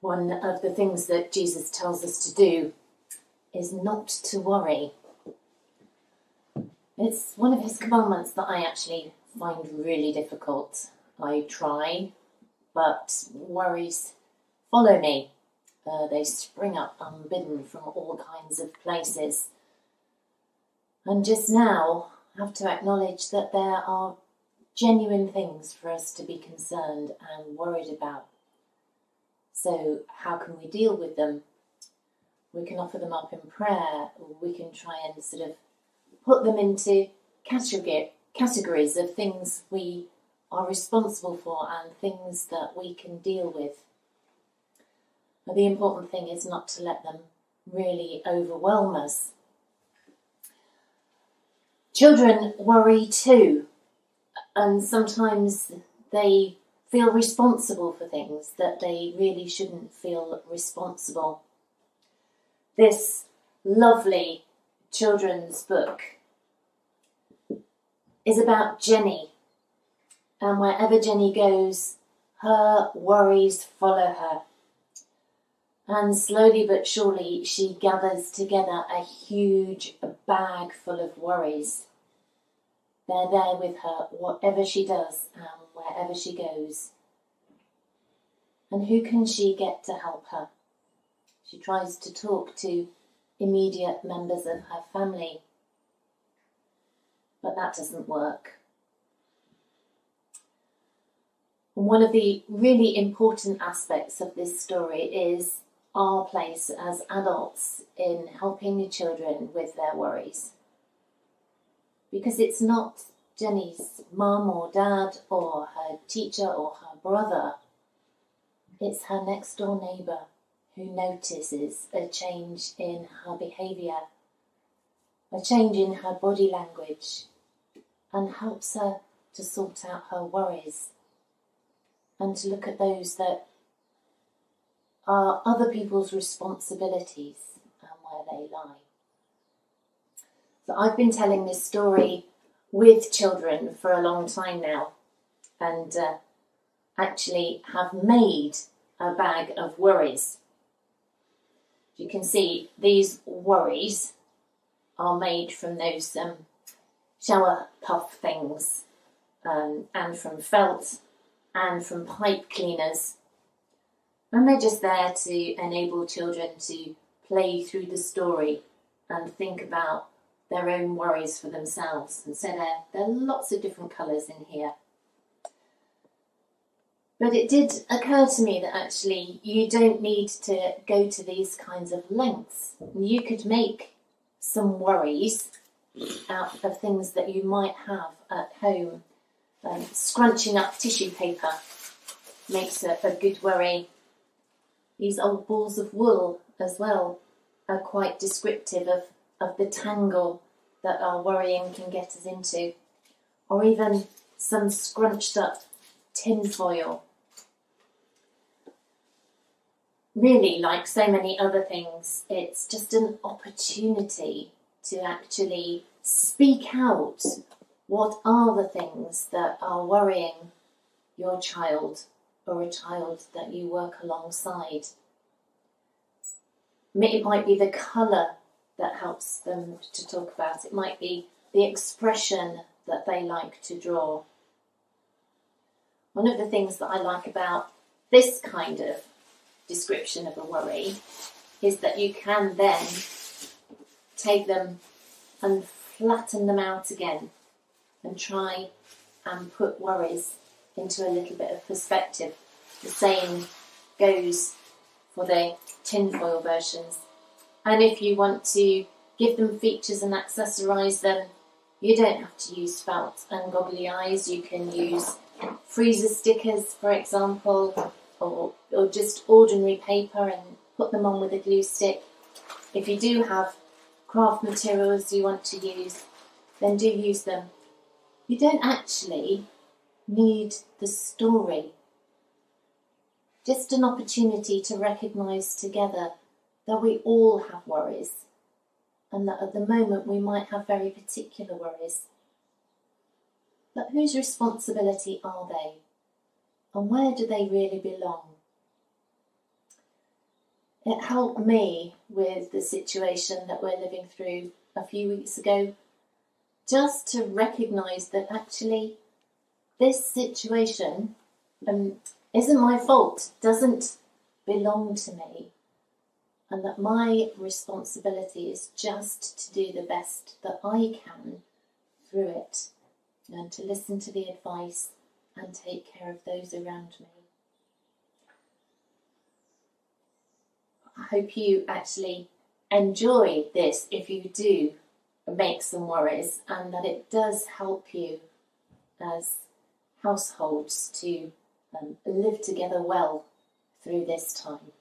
One of the things that Jesus tells us to do is not to worry. It's one of his commandments that I actually find really difficult. I try, but worries follow me. They spring up unbidden from all kinds of places. And just now, I have to acknowledge that there are genuine things for us to be concerned and worried about. So how can we deal with them? We can offer them up in prayer, or we can try and sort of put them into categories of things we are responsible for and things that we can deal with. But the important thing is not to let them really overwhelm us. Children worry too, and sometimes they feel responsible for things that they really shouldn't feel responsible. This lovely children's book is about Jenny, and wherever Jenny goes, her worries follow her. And slowly but surely she gathers together a huge bag full of worries. They're there with her, whatever she does and wherever she goes. And who can she get to help her? She tries to talk to immediate members of her family, but that doesn't work. And one of the really important aspects of this story is our place as adults in helping the children with their worries. Because it's not Jenny's mum or dad or her teacher or her brother. It's her next door neighbour who notices a change in her behaviour, a change in her body language, and helps her to sort out her worries and to look at those that are other people's responsibilities and where they lie. So I've been telling this story with children for a long time now, and actually have made a bag of worries. You can see these worries are made from those shower puff things, and from felt and from pipe cleaners. And they're just there to enable children to play through the story and think about their own worries for themselves. And so there are lots of different colours in here. But it did occur to me that actually you don't need to go to these kinds of lengths. You could make some worries out of things that you might have at home. Scrunching up tissue paper makes a good worry. These old balls of wool as well are quite descriptive of the tangle that our worrying can get us into. Or even some scrunched up tin foil. Really, like so many other things, it's just an opportunity to actually speak out what are the things that are worrying your child or a child that you work alongside. It might be the colour that helps them to talk about. It might be the expression that they like to draw. One of the things that I like about this kind of description of a worry is that you can then take them and flatten them out again and try and put worries into a little bit of perspective. The same goes for the tinfoil versions. And if you want to give them features and accessorise them, you don't have to use felt and goggly eyes. You can use freezer stickers, for example, or just ordinary paper and put them on with a glue stick. If you do have craft materials you want to use, then do use them. You don't actually need the story. Just an opportunity to recognise together that we all have worries, and that at the moment we might have very particular worries. But whose responsibility are they? And where do they really belong? It helped me with the situation that we're living through a few weeks ago, just to recognise that actually this situation isn't my fault, doesn't belong to me, and that my responsibility is just to do the best that I can through it, and to listen to the advice and take care of those around me. I hope you actually enjoy this if you do make some worries, and that it does help you as households to live together well through this time.